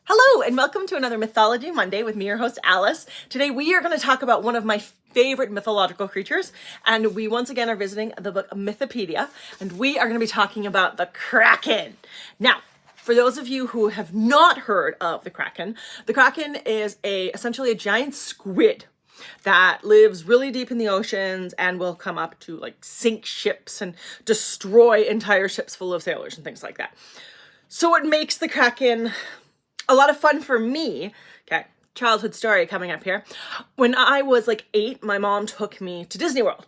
Hello and welcome to another Mythology Monday with me, your host Alice. Today we are going to talk about one of my favorite mythological creatures, and we once again are visiting the book Mythopedia, and we are going to be talking about the Kraken. Now, for those of you who have not heard of the Kraken is essentially a giant squid that lives really deep in the oceans and will come up to like sink ships and destroy entire ships full of sailors and things like that. So it makes the Kraken a lot of fun for me. Okay, childhood story coming up here. When I was like 8, my mom took me to Disney World.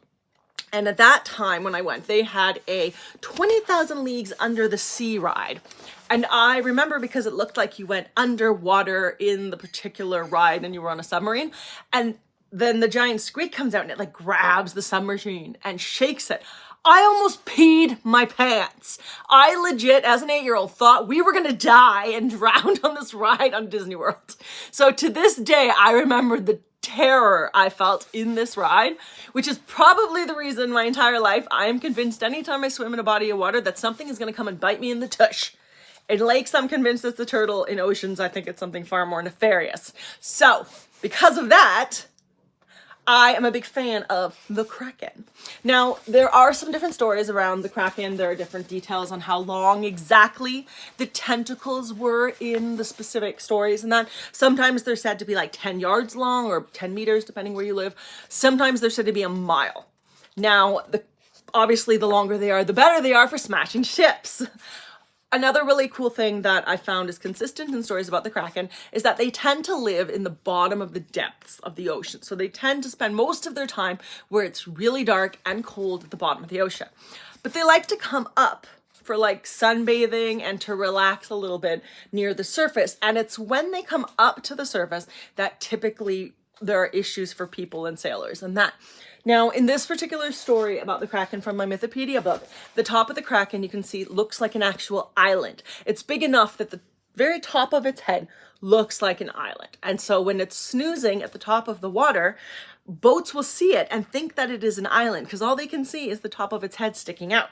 And at that time when I went, they had a 20,000 Leagues Under the Sea ride. And I remember because it looked like you went underwater in the particular ride and you were on a submarine. And then the giant squid comes out and it like grabs the submarine and shakes it. I almost peed my pants. I legit, as an 8-year-old, thought we were gonna die and drown on this ride on Disney World. So to this day, I remember the terror I felt in this ride, which is probably the reason my entire life I am convinced anytime I swim in a body of water that something is gonna come and bite me in the tush. In lakes, I'm convinced it's a turtle. In oceans, I think it's something far more nefarious. So, because of that, I am a big fan of the Kraken. Now, there are some different stories around the Kraken. There are different details on how long exactly the tentacles were in the specific stories and that. Sometimes they're said to be like 10 yards long or 10 meters, depending where you live. Sometimes they're said to be a mile. Now, obviously, the longer they are, the better they are for smashing ships. Another really cool thing that I found is consistent in stories about the Kraken is that they tend to live in the bottom of the depths of the ocean. So they tend to spend most of their time where it's really dark and cold at the bottom of the ocean. But they like to come up for like sunbathing and to relax a little bit near the surface. And it's when they come up to the surface that typically there are issues for people and sailors and that. Now, in this particular story about the Kraken from my Mythopedia book, the top of the Kraken, you can see, looks like an actual island. It's big enough that the very top of its head looks like an island. And so when it's snoozing at the top of the water, boats will see it and think that it is an island because all they can see is the top of its head sticking out.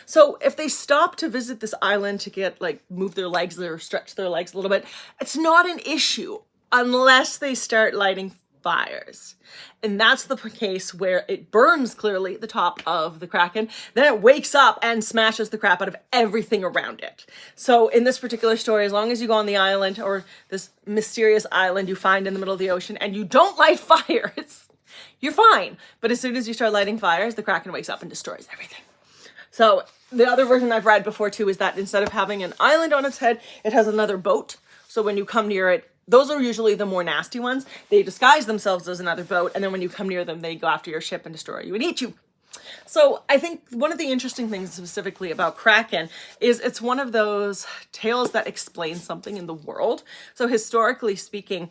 So if they stop to visit this island to get move their legs or stretch their legs a little bit, it's not an issue unless they start lighting fires. And that's the case where it burns clearly at the top of the Kraken, then it wakes up and smashes the crap out of everything around it. So in this particular story, as long as you go on the island or this mysterious island you find in the middle of the ocean and you don't light fires, you're fine. But as soon as you start lighting fires, the Kraken wakes up and destroys everything. So the other version I've read before too is that instead of having an island on its head, it has another boat. So when you come near it, those are usually the more nasty ones. They disguise themselves as another boat, and then when you come near them, they go after your ship and destroy you and eat you. So I think one of the interesting things specifically about Kraken is it's one of those tales that explains something in the world. So historically speaking,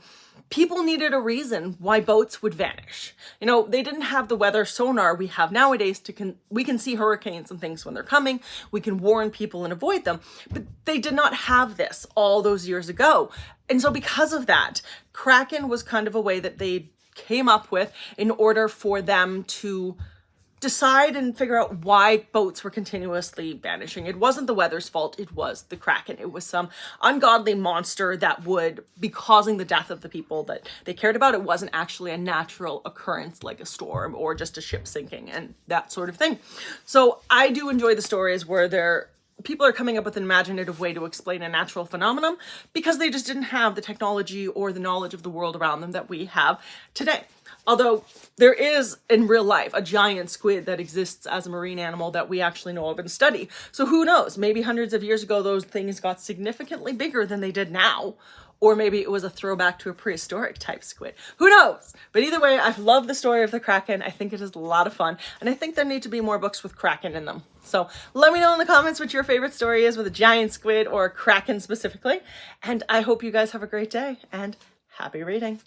people needed a reason why boats would vanish. You know, they didn't have the weather sonar we have nowadays we can see hurricanes and things when they're coming. We can warn people and avoid them, but they did not have this all those years ago. And so because of that, Kraken was kind of a way that they came up with in order for them to decide and figure out why boats were continuously vanishing. It wasn't the weather's fault, it was the Kraken. It was some ungodly monster that would be causing the death of the people that they cared about. It wasn't actually a natural occurrence like a storm or just a ship sinking and that sort of thing. So I do enjoy the stories where people are coming up with an imaginative way to explain a natural phenomenon because they just didn't have the technology or the knowledge of the world around them that we have today. Although there is in real life a giant squid that exists as a marine animal that we actually know of and study. So who knows, maybe hundreds of years ago, those things got significantly bigger than they did now. Or maybe it was a throwback to a prehistoric type squid. Who knows? But either way, I love the story of the Kraken. I think it is a lot of fun. And I think there need to be more books with Kraken in them. So let me know in the comments what your favorite story is with a giant squid or Kraken specifically. And I hope you guys have a great day and happy reading.